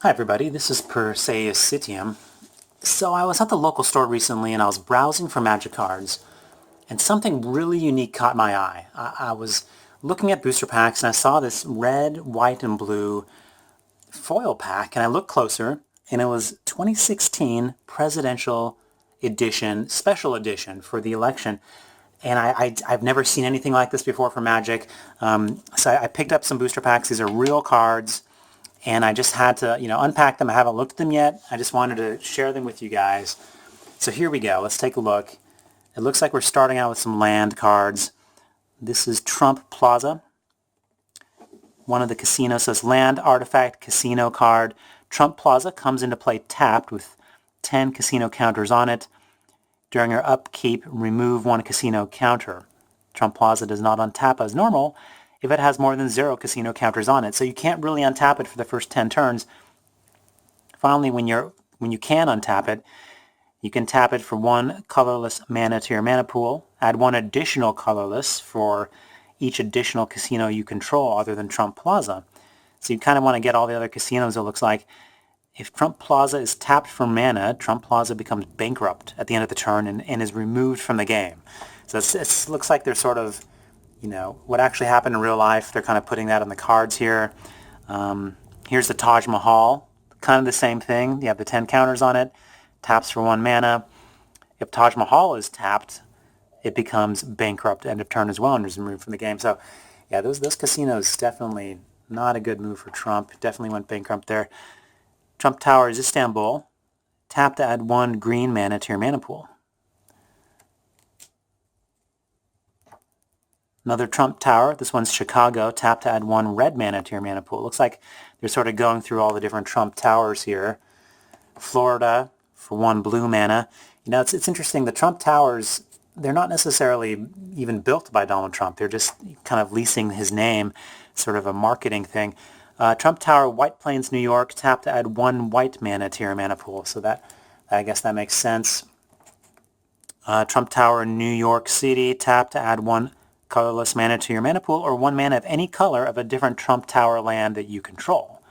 Hi everybody, this is Perseus Citium. So I was at the local store recently and I was browsing for magic cards and something really unique caught my eye. I was looking at booster packs and I saw this red, white, and blue foil pack and I looked closer and it was 2016 Presidential Edition, Special Edition for the election. And I've never seen anything like this before for Magic. So I picked up some booster packs. These are real cards and I just had to, unpack them. I haven't looked at them yet. I just wanted to share them with you guys. So here we go. Let's take a look. It looks like we're starting out with some land cards. This is Trump Plaza. One of the casinos says Land Artifact Casino card. Trump Plaza comes into play tapped with 10 casino counters on it. During your upkeep, remove one casino counter. Trump Plaza does not untap as normal if it has more than 0 casino counters on it. So you can't really untap it for the first 10 turns. Finally, when you can untap it, you can tap it for 1 colorless mana to your mana pool, add 1 additional colorless for each additional casino you control other than Trump Plaza. So you kind of want to get all the other casinos, it looks like. If Trump Plaza is tapped for mana, Trump Plaza becomes bankrupt at the end of the turn and is removed from the game. So it looks like they're sort of, what actually happened in real life. They're kind of putting that on the cards here. Here's the Taj Mahal, kind of the same thing. You have the 10 counters on it, taps for 1 mana. If Taj Mahal is tapped, it becomes bankrupt end of turn as well and is removed from the game. So yeah, those casinos definitely not a good move for Trump. Definitely went bankrupt there. Trump Tower is Istanbul. Tap to add 1 green mana to your mana pool. Another Trump Tower. This one's Chicago. Tap to add 1 red mana to your mana pool. Looks like they're sort of going through all the different Trump Towers here. Florida for 1 blue mana. It's interesting. The Trump Towers, they're not necessarily even built by Donald Trump. They're just kind of leasing his name, sort of a marketing thing. Trump Tower, White Plains, New York. Tap to add 1 white mana to your mana pool. So I guess that makes sense. Trump Tower, New York City. Tap to add 1 colorless mana to your mana pool or 1 mana of any color of a different Trump Tower land that you control.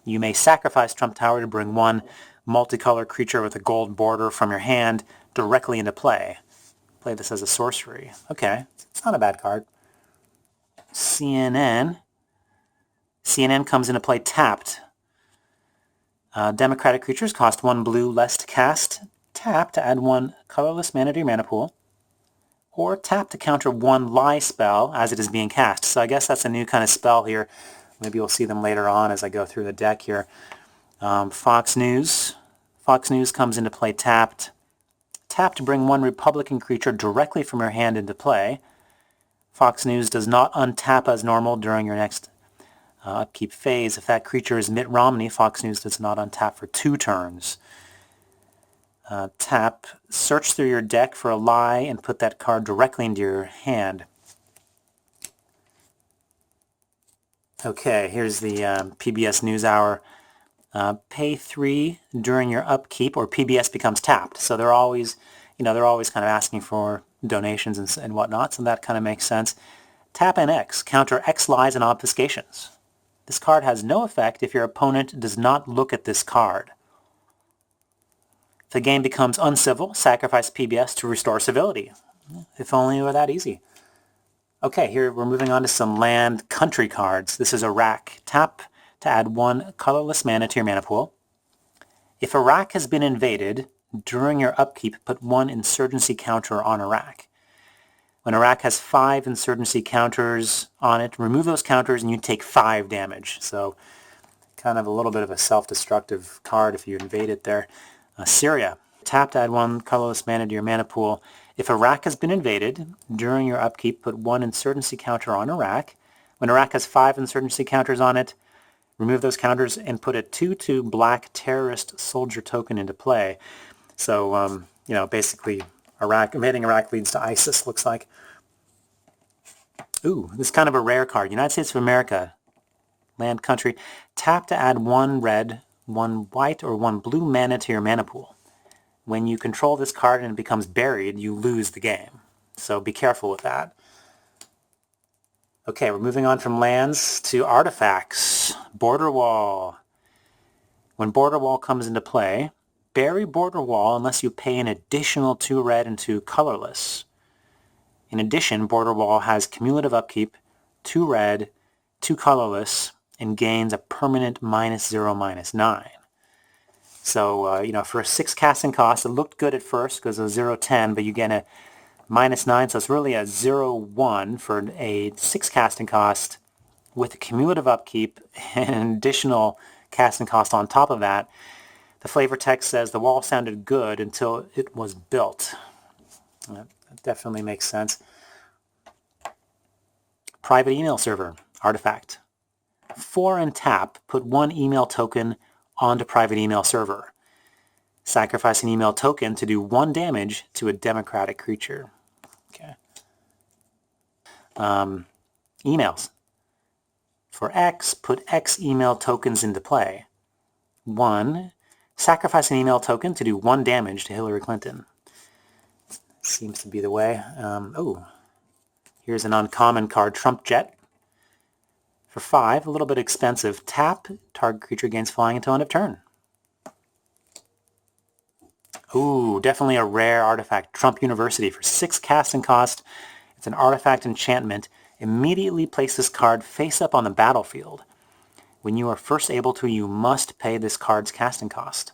You may sacrifice Trump Tower to bring 1 multicolor creature with a gold border from your hand directly into play. Play this as a sorcery. Okay, it's not a bad card. CNN. CNN comes into play tapped. Democratic creatures cost 1 blue less to cast. Tap to add 1 colorless mana to your mana pool. Or tap to counter 1 lie spell as it is being cast. So I guess that's a new kind of spell here. Maybe we'll see them later on as I go through the deck here. Fox News. Fox News comes into play tapped. Tap to bring 1 Republican creature directly from your hand into play. Fox News does not untap as normal during your next upkeep phase. If that creature is Mitt Romney, Fox News does not untap for 2 turns. Tap, search through your deck for a lie and put that card directly into your hand. Okay, here's the PBS NewsHour. Pay 3 during your upkeep or PBS becomes tapped. So they're always kind of asking for donations and whatnot, so that kind of makes sense. Tap and X, counter X lies and obfuscations. This card has no effect if your opponent does not look at this card. If the game becomes uncivil, sacrifice PBS to restore civility. If only it were that easy. Okay, here we're moving on to some land country cards. This is Iraq. Tap to add 1 colorless mana to your mana pool. If Iraq has been invaded, during your upkeep, put 1 insurgency counter on Iraq. When Iraq has 5 insurgency counters on it, remove those counters and you take 5 damage. So kind of a little bit of a self-destructive card if you invade it there. Syria. Tap to add 1 colorless mana to your mana pool. If Iraq has been invaded, during your upkeep, put 1 insurgency counter on Iraq. When Iraq has 5 insurgency counters on it, remove those counters and put a 2/2 black terrorist soldier token into play. So, basically, invading Iraq leads to ISIS, looks like. Ooh, this is kind of a rare card. United States of America. Land country. Tap to add 1 red, 1 white, or 1 blue mana to your mana pool. When you control this card and it becomes buried, you lose the game. So be careful with that. Okay, we're moving on from lands to artifacts. Border Wall. When Border Wall comes into play, bury Border Wall unless you pay an additional 2 red and 2 colorless. In addition, Border Wall has cumulative upkeep, 2 red, 2 colorless, and gains a permanent -0/-9. So, for a 6 casting cost, it looked good at first because it was 0/10, but you get a -9, so it's really a 0/1 for a 6 casting cost with a cumulative upkeep and an additional casting cost on top of that. The flavor text says the wall sounded good until it was built. That definitely makes sense. Private email server, artifact. 4 and tap, put 1 email token onto private email server. Sacrifice an email token to do 1 damage to a democratic creature. Okay. Emails. For X, put X email tokens into play. 1. Sacrifice an email token to do 1 damage to Hillary Clinton. Seems to be the way. Here's an uncommon card, Trump Jet. For 5, a little bit expensive. Tap, target creature gains flying until end of turn. Ooh, definitely a rare artifact, Trump University. For 6 casting cost, it's an artifact enchantment. Immediately place this card face up on the battlefield. When you are first able to, you must pay this card's casting cost.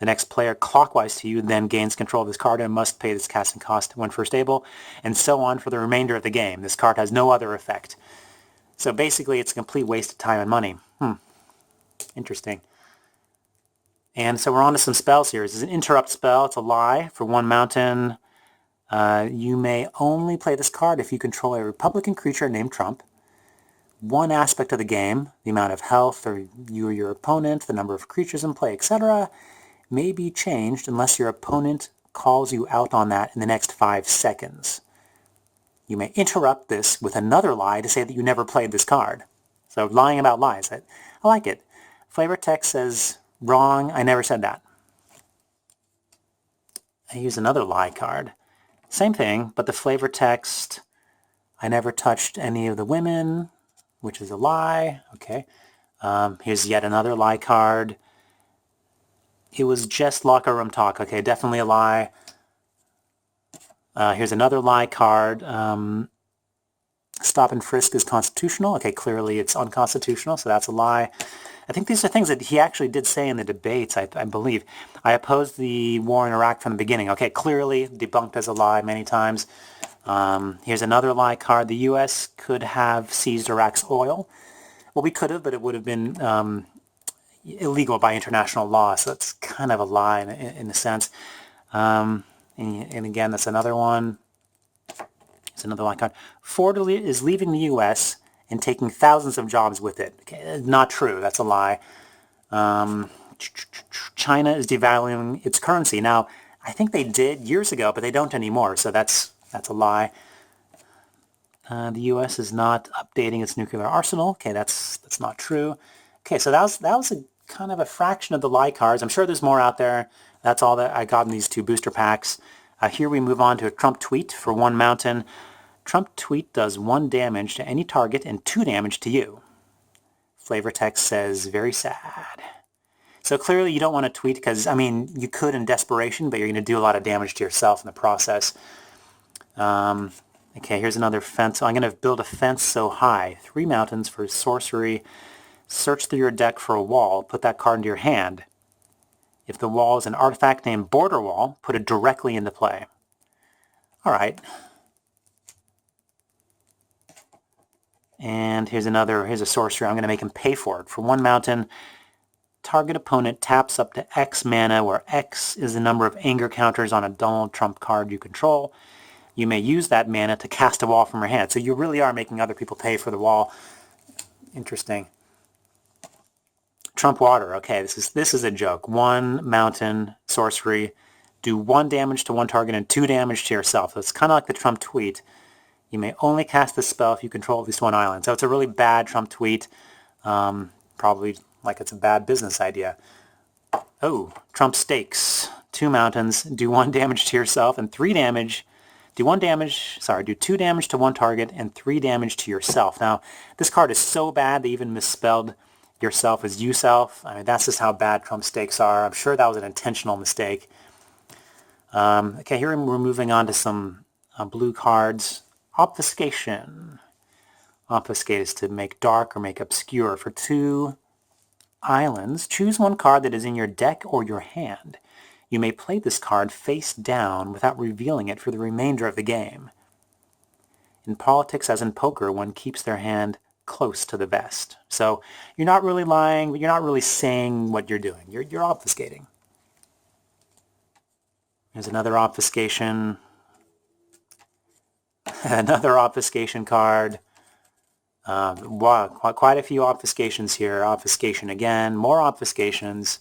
The next player clockwise to you then gains control of this card and must pay this casting cost when first able, and so on for the remainder of the game. This card has no other effect. So basically, it's a complete waste of time and money. Interesting. And so we're on to some spells here. This is an interrupt spell. It's a lie. For 1 mountain, you may only play this card if you control a Republican creature named Trump. 1 aspect of the game, the amount of health, or you or your opponent, the number of creatures in play, etc., may be changed unless your opponent calls you out on that in the next 5 seconds. You may interrupt this with another lie to say that you never played this card. So lying about lies. I like it. Flavor text says, wrong, I never said that. I use another lie card. Same thing, but the flavor text, I never touched any of the women, which is a lie. Okay. Here's yet another lie card. It was just locker room talk. Okay, definitely a lie. Here's another lie card. Stop and frisk is constitutional. Okay, clearly it's unconstitutional, so that's a lie. I think these are things that he actually did say in the debates, I believe. I opposed the war in Iraq from the beginning. Okay, clearly debunked as a lie many times. Here's another lie card. The U.S. could have seized Iraq's oil. Well, we could have, but it would have been illegal by international law, so it's kind of a lie in a sense. And again, that's another one. It's another lie card. Ford is leaving the U.S. and taking thousands of jobs with it. Okay, not true. That's a lie. China is devaluing its currency. Now, I think they did years ago, but they don't anymore, so that's a lie. The U.S. is not updating its nuclear arsenal. Okay, that's not true. Okay, so that was a kind of a fraction of the lie cards. I'm sure there's more out there. That's all that I got in these 2 booster packs. Here we move on to a Trump Tweet for 1 mountain. Trump Tweet does 1 damage to any target and 2 damage to you. Flavor text says, very sad. So clearly you don't want to tweet because, I mean, you could in desperation, but you're going to do a lot of damage to yourself in the process. Okay, here's another fence. I'm going to build a fence so high. 3 mountains for sorcery. Search through your deck for a wall. Put that card into your hand. If the wall is an artifact named Border Wall, put it directly into play. All right. And here's a sorcery. I'm going to make him pay for it. For 1 mountain, target opponent taps up to X mana, where X is the number of anger counters on a Donald Trump card you control. You may use that mana to cast a wall from your hand. So you really are making other people pay for the wall. Interesting. Trump Water. Okay, this is a joke. 1 mountain sorcery. Do 1 damage to 1 target and 2 damage to yourself. So it's kind of like the Trump Tweet. You may only cast this spell if you control at least 1 island. So it's a really bad Trump Tweet. Probably like it's a bad business idea. Oh, Trump Stakes. 2 mountains. Do 1 damage to yourself and 3 damage. Do 2 damage to 1 target and 3 damage to yourself. Now, this card is so bad they even misspelled yourself as yourself. I mean, that's just how bad Trump's stakes are. I'm sure that was an intentional mistake. Okay, here we're moving on to some blue cards. Obfuscation. Obfuscate is to make dark or make obscure. For 2 islands, choose one card that is in your deck or your hand. You may play this card face down without revealing it for the remainder of the game. In politics, as in poker, one keeps their hand close to the vest. So you're not really lying, but you're not really saying what you're doing. You're obfuscating. There's another obfuscation. Another obfuscation card. Wow, quite a few obfuscations here. Obfuscation again. More obfuscations.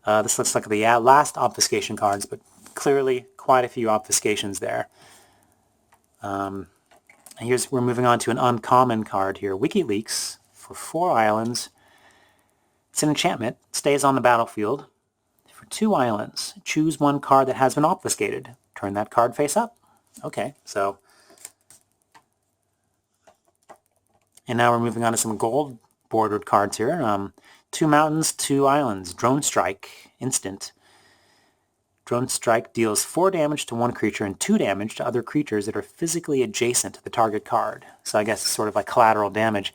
This looks like the last obfuscation cards, but clearly quite a few obfuscations there. We're moving on to an uncommon card here. WikiLeaks for 4 islands. It's an enchantment. Stays on the battlefield. For 2 islands, choose one card that has been obfuscated. Turn that card face up. Okay, so... And now we're moving on to some gold bordered cards here. 2 mountains, 2 islands. Drone Strike. Instant. Drone Strike deals 4 damage to one creature and 2 damage to other creatures that are physically adjacent to the target card. So I guess it's sort of like collateral damage.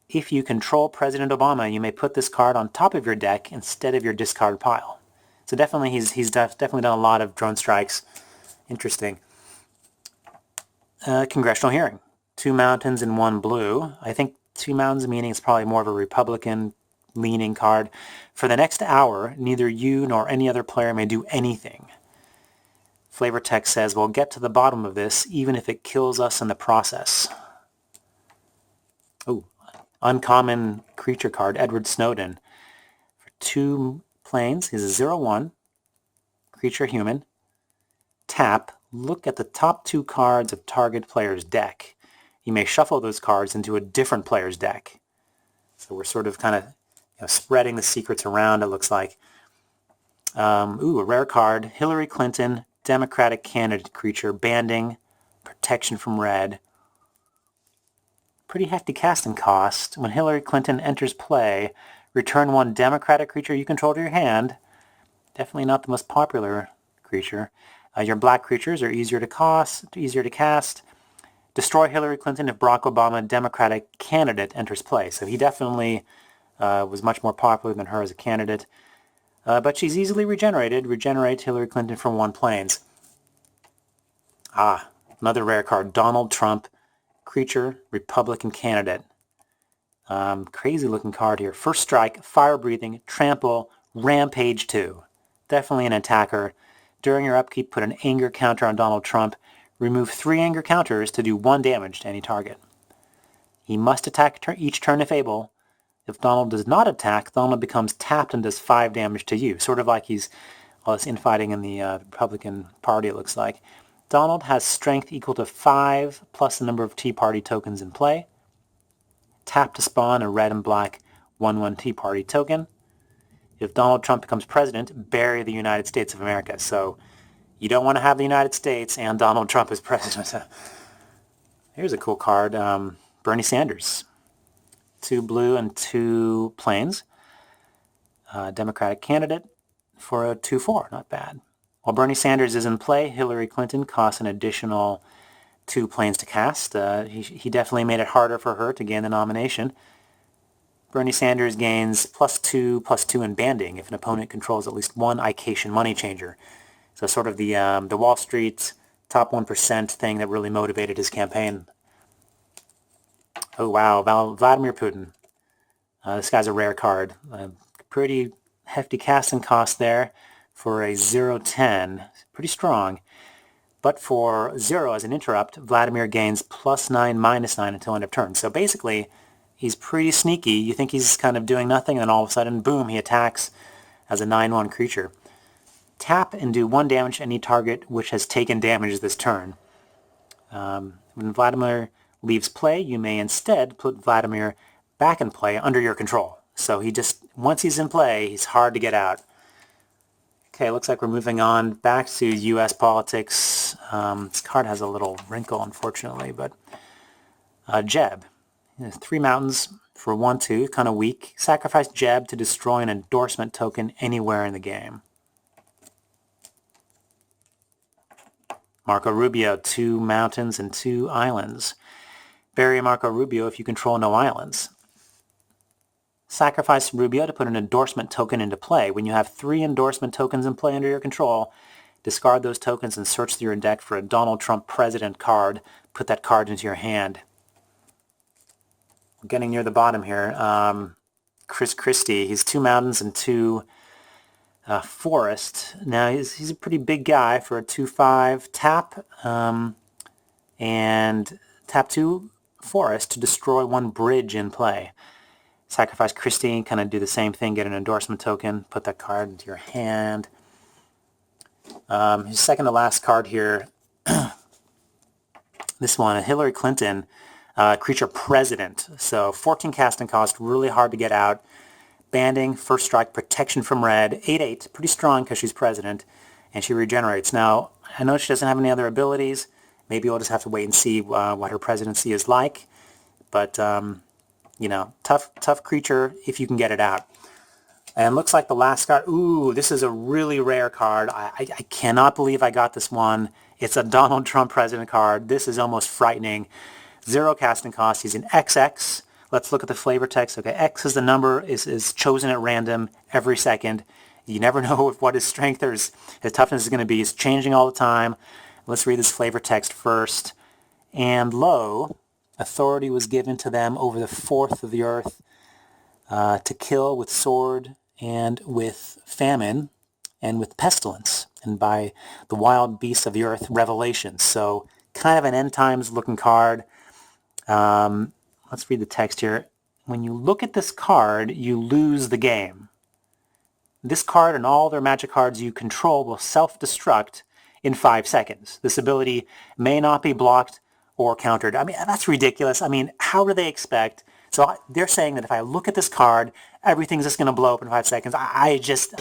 If you control President Obama, you may put this card on top of your deck instead of your discard pile. So definitely he's definitely done a lot of drone strikes. Interesting. Congressional hearing. 2 mountains and 1 blue. I think 2 mountains meaning it's probably more of a Republican-leaning card. For the next hour, neither you nor any other player may do anything. Flavor text says, we'll get to the bottom of this, even if it kills us in the process. Ooh, uncommon creature card, Edward Snowden. For 2 planes, he's a 0/1, creature human. Tap, look at the top 2 cards of target player's deck. You may shuffle those cards into a different player's deck. So we're sort of kind of spreading the secrets around, it looks like. A rare card. Hillary Clinton, Democratic candidate creature, banding, protection from red. Pretty hefty casting cost. When Hillary Clinton enters play, return 1 Democratic creature you control to your hand. Definitely not the most popular creature. Your black creatures are easier to cast. Destroy Hillary Clinton if Barack Obama, Democratic candidate, enters play. So he definitely was much more popular than her as a candidate. But she's easily regenerated. Regenerate Hillary Clinton from 1 planes. Another rare card. Donald Trump, creature, Republican candidate. Crazy looking card here. First strike, fire breathing, trample, rampage 2. Definitely an attacker. During your upkeep, put an anger counter on Donald Trump. Remove 3 anger counters to do 1 damage to any target. He must attack each turn if able. If Donald does not attack, Donald becomes tapped and does 5 damage to you. Sort of like he's infighting in the Republican Party, it looks like. Donald has strength equal to 5 plus the number of Tea Party tokens in play. Tap to spawn a red and black 1/1 Tea Party token. If Donald Trump becomes president, bury the United States of America. So you don't want to have the United States and Donald Trump as president. Here's a cool card. Bernie Sanders. 2 blue and 2 plains. Democratic candidate for a 2/4. Not bad. While Bernie Sanders is in play, Hillary Clinton costs an additional 2 planes to cast. He definitely made it harder for her to gain the nomination. Bernie Sanders gains +2/+2 in banding if an opponent controls at least 1 Ication money changer. So sort of the Wall Street top 1% thing that really motivated his campaign. Oh wow, Vladimir Putin. This guy's a rare card. Pretty hefty casting cost there for a 0/10. Pretty strong. But for 0 as an interrupt, Vladimir gains +9, -9 until end of turn. So basically, he's pretty sneaky. You think he's kind of doing nothing, and then all of a sudden, boom, he attacks as a 9/1 creature. Tap and do 1 damage to any target which has taken damage this turn. When Vladimir leaves play, you may instead put Vladimir back in play under your control. So once he's in play, he's hard to get out. Okay, looks like we're moving on back to U.S. politics. This card has a little wrinkle, unfortunately, but Jeb. 3 mountains, for 1/2, kind of weak. Sacrifice Jeb to destroy an endorsement token anywhere in the game. Marco Rubio, 2 mountains and 2 islands. Bury Marco Rubio if you control no islands. Sacrifice Rubio to put an endorsement token into play. When you have 3 endorsement tokens in play under your control, discard those tokens and search through your deck for a Donald Trump president card. Put that card into your hand. We're getting near the bottom here. Chris Christie, he's 2 mountains and 2 forest. Now he's a pretty big guy for a 2/5 tap, and tap 2 forest to destroy 1 bridge in play. Sacrifice Christie, kind of do the same thing, get an endorsement token, put that card into your hand. His second to last card here, this one, Hillary Clinton, creature president. So 14 casting cost, really hard to get out. Banding, first strike, protection from red, 8/8, pretty strong because she's president, and she regenerates. Now, I know she doesn't have any other abilities. Maybe we'll just have to wait and see what her presidency is like. But, you know, tough creature if you can get it out. And looks like the last card, ooh, this is a really rare card. I cannot believe I got this one. It's a Donald Trump president card. This is almost frightening. 0 casting cost. He's an XX. Let's look at the flavor text. Okay, X is the number, is chosen at random every second. You never know what his strength or his toughness is going to be. It's changing all the time. Let's read this flavor text first. And lo, authority was given to them over the fourth of the earth to kill with sword and with famine and with pestilence and by the wild beasts of the earth, Revelations. So kind of an end times looking card. Let's read the text here. When you look at this card, you lose the game. This card and all their magic cards you control will self-destruct in 5 seconds. This ability may not be blocked or countered. I mean, that's ridiculous. I mean, how do they expect? So they're saying that if I look at this card, everything's just going to blow up in 5 seconds. I just...